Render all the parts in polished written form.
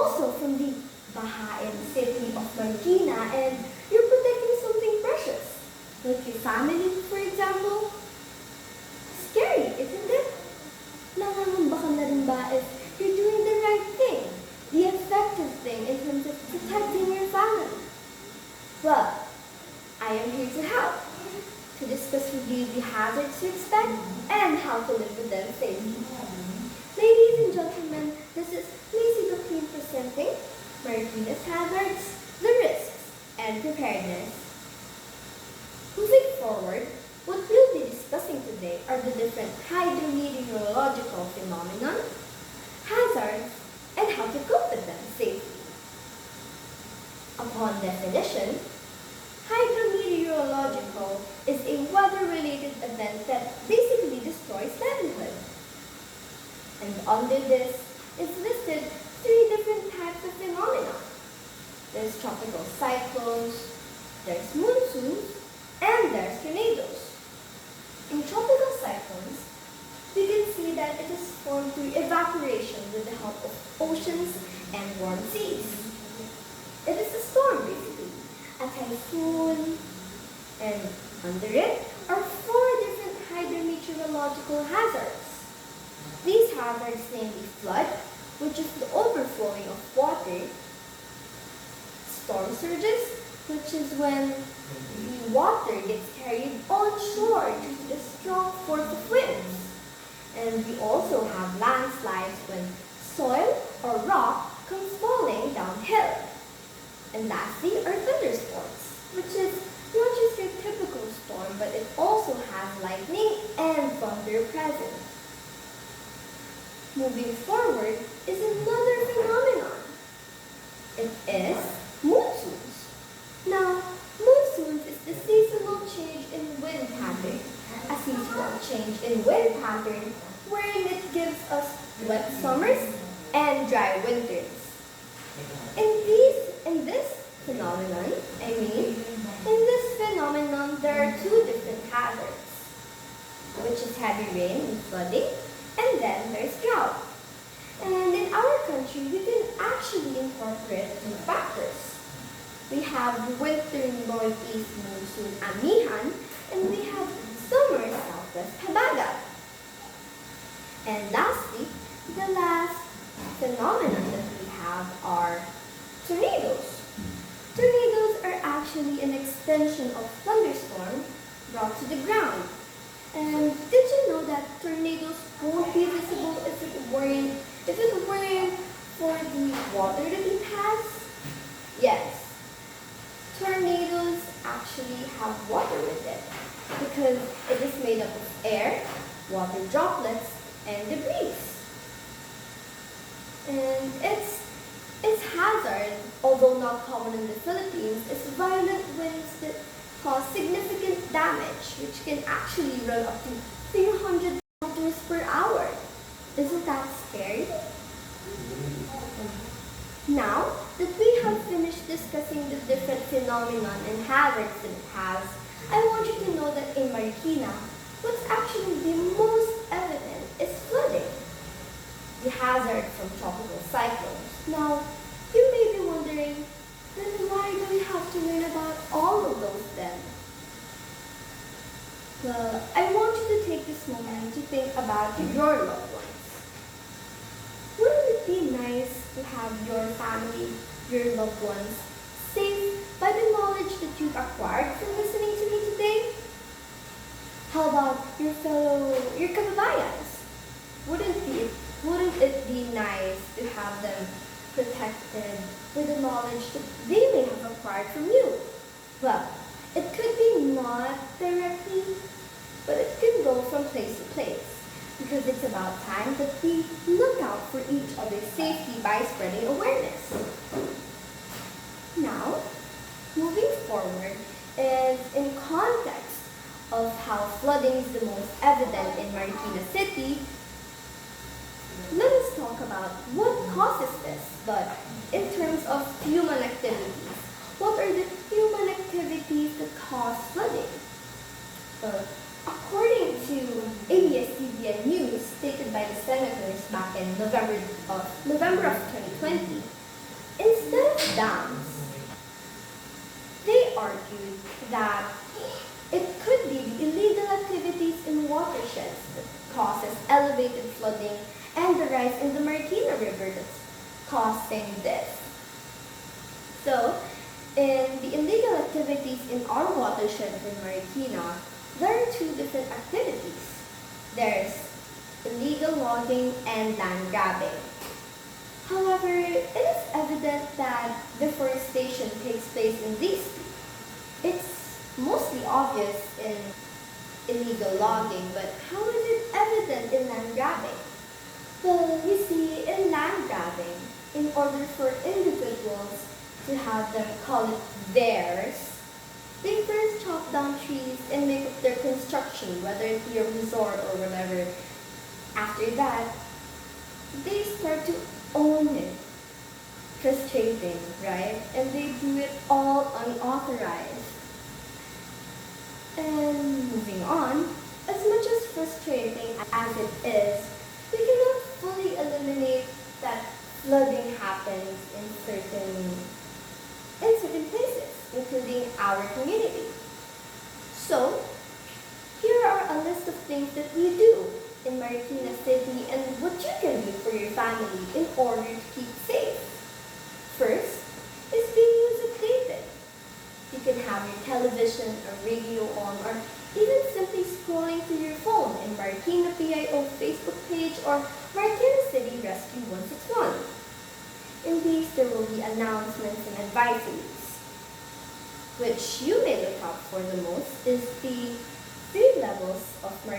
also from the Bahain city of Marikina, and you're protecting something precious, like your family, for example. Scary, isn't it? Nangangamba ka na rin ba if you're doing the right thing, the effective thing in terms of protecting your family? Well, I am here to help, to discuss with you the hazards to expect and how to live with them safely. Ladies and gentlemen, this is Missy Doclin presenting Marikina's hazards, the risks, and preparedness. Moving forward, what we'll be discussing today are the different hydrometeorological phenomena, hazards, and how to cope with them safely. Upon definition, hydrometeorological is a weather-related event that basically destroys livelihood. And under this is listed 3 different types of phenomena. There's tropical cyclones, there's monsoons, and there's tornadoes. In tropical cyclones, we can see that it is formed through evaporation with the help of oceans and warm seas. It is a storm basically, a typhoon, and under it are 4 different hydrometeorological hazards. These hazards namely flood, which is the overflowing of water, storm surges, which is when the water gets carried on shore due to the strong force of winds. And we also have landslides when soil or rock comes falling downhill. And lastly are thunderstorms, which is not just your typical storm, but it also has lightning and thunder present. Moving forward is another phenomenon. It is monsoons. Now, monsoons is the seasonal change in wind pattern. A seasonal change in wind pattern wherein it gives us wet summers and dry winters. In this phenomenon, there are 2 different hazards, which is heavy rain and flooding, and then there's drought. And in our country, we can actually incorporate 2 factors. We have winter northeast monsoon amihan, and we have summer southwest habagat. And lastly, the last phenomenon that we have are tornadoes. Tornadoes are actually an extension of thunderstorm brought to the ground. And did you know that tornadoes won't be visible if it weren't for the water that it has? Yes. Tornadoes actually have water with it because it is made up of air, water droplets, and debris. And its hazard, although not common in the Philippines, is violent winds that cause significant damage, which can actually run up to 300 kilometers per hour. Isn't that scary? Now that we have finished discussing the different phenomena and hazards that it has, I want you to know that in Marikina, what's actually the most evident is flooding, the hazard from tropical cyclones. Now, you may be wondering, then why do we have to learn about all of those then? Well, I want you to take this moment to think about your loved ones. Wouldn't it be nice to have your family, your loved ones, safe by the knowledge that you've acquired from listening to me today? How about your kababayans? Wouldn't it be nice to have them protected with the knowledge that they may have acquired from you? Well, it could be not directly, but it can go from place to place, because it's about time that we look out for each other's safety by spreading awareness. Now, moving forward is in context of how flooding is the most evident in Marikina City. Let us talk about what causes this, but in terms of human activities. What are the human activities that cause flooding? According to ABS-CBN news stated by the senators back in November of 2020, Instead of dams, they argued that it could be the illegal activities in watersheds that causes elevated flooding and the rise in the Marikina River that's causing this. So, in the illegal activities in our watershed in Marikina, there are two different activities. There's illegal logging and land grabbing. However, it is evident that deforestation takes place in these two. It's mostly obvious in illegal logging, but how is it evident in land grabbing? Well, you see, in land grabbing, in order for individuals to have them call it theirs, they first chop down trees and make up their construction, whether it be a resort or whatever. After that, they start to own it. Frustrating, right? And they do it all unauthorized. And moving on, as much as frustrating as it is, we cannot fully eliminate that flooding happens in certain places, including our community. So, here are a list of things that we do in Marikina City and what you can do for your family in order to keep safe. First is being music updated. You can have your television or radio on, or even simply scrolling through your phone in Marikina PIO Facebook page or Marikina City Rescue 161. In these, there will be announcements and advisories. Which you may look out for the most is the 3 levels of the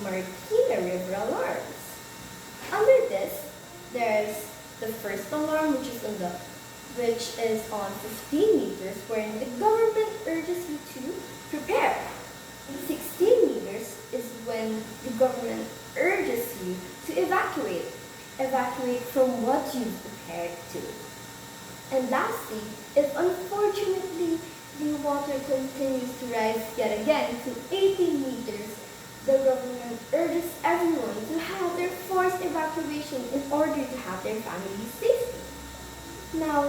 Marikina River alarms. Under this, there's the first alarm, which is on 15 meters, wherein the government urges you to prepare. 16 meters is when the government urges you to evacuate. Evacuate from what you've prepared to. And lastly, if unfortunately the water continues to rise yet again to 18 meters, the government urges everyone to have their forced evacuation in order to have their families safety. Now,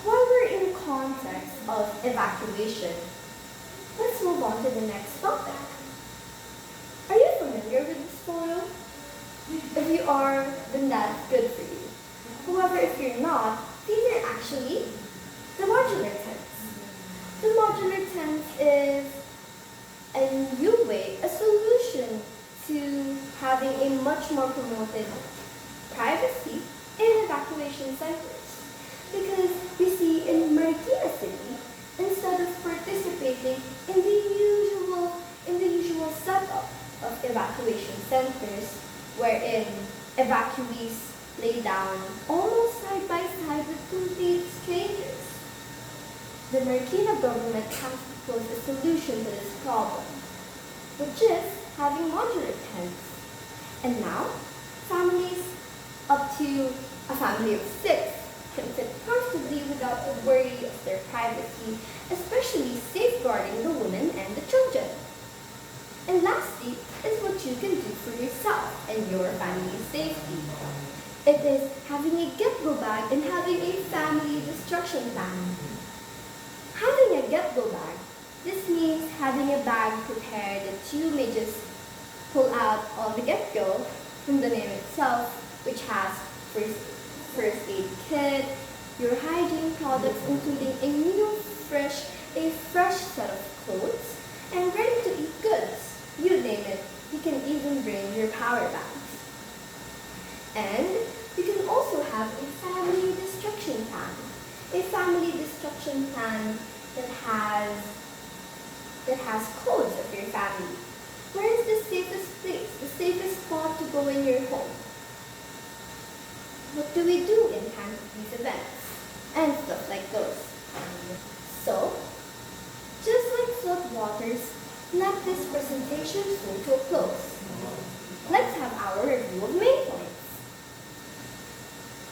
while we're in context of evacuation, let's move on to the next topic. Are you familiar with this photo? If you are, then that's good for you. However, if you're not, these are actually the modular tents. The modular tent is a new way, a solution to having a much more promoted privacy in evacuation centers. Because you see, in Marikina City, instead of participating in the usual setup of evacuation centers, wherein evacuees lay down almost side by side with complete strangers, the Marikina government has proposed a solution to this problem, which is having modular tents. And now, families up to a family of 6 can sit comfortably without the worry of their privacy, especially safeguarding the women and the children. And lastly is what you can do for yourself and your family's safety. It is having a get-go bag and having a family destruction plan. Having a get-go bag, this means having a bag prepared that you may just pull out on the get-go from the name itself, which has first aid kit, your hygiene products including a fresh set of clothes, and ready-to-eat goods. You name it, you can even bring your power banks. And you can also have a family destruction plan. A family destruction plan that has codes of your family. Where is the safest place, the safest spot to go in your home? What do we do in times of these events? And stuff like those. So, just like flood waters, let this presentation soon to a close. Let's have our review of main points.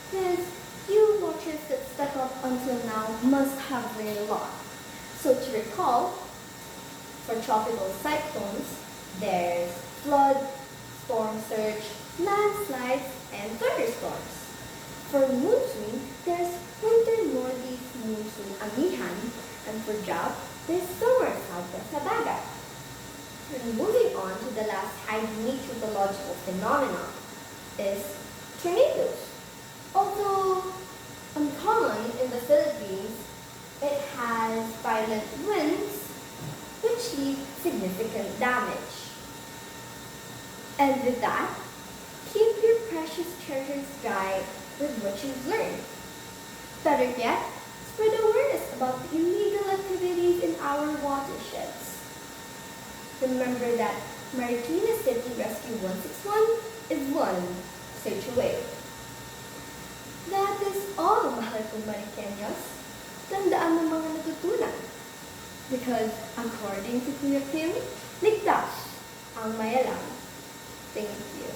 Because you watchers that stuck up until now must have learned a lot. So to recall, for tropical cyclones, there's flood, storm surge, landslides, and thunderstorms. For monsoon, there's winter northeast monsoon amihan, and for drought, there's summer southwest habagat. And moving on to the last highly meteorological phenomenon is tornadoes. Although uncommon in the Philippines, it has violent winds which leave significant damage. And with that, keep your precious treasures dry with what you've learned. Better yet, spread awareness about the illegal activities in our watersheds. Remember that Marikina City Rescue 161 is one search away. That is all, mahal kong Mariqueños. Tandaan ng mga natutunan. Because according to Kuya Tim, ligtas ang mayalang. Thank you.